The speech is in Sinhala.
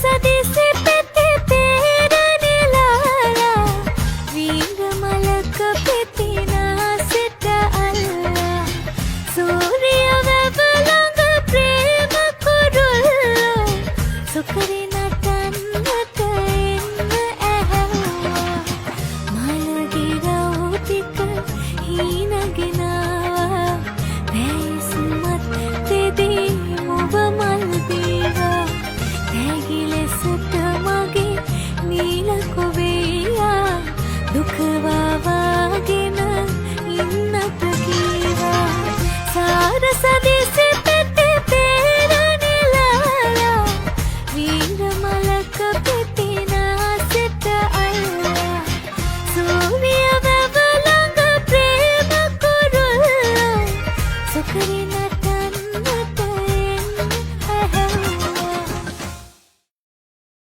සදිසි පෙති පේරනිලාලා වීඟ මලක පෙතිනා සිට අල්ලා සූරිය වැව ළඟ ප්‍රේම කුරුල්ලෝ සුකරි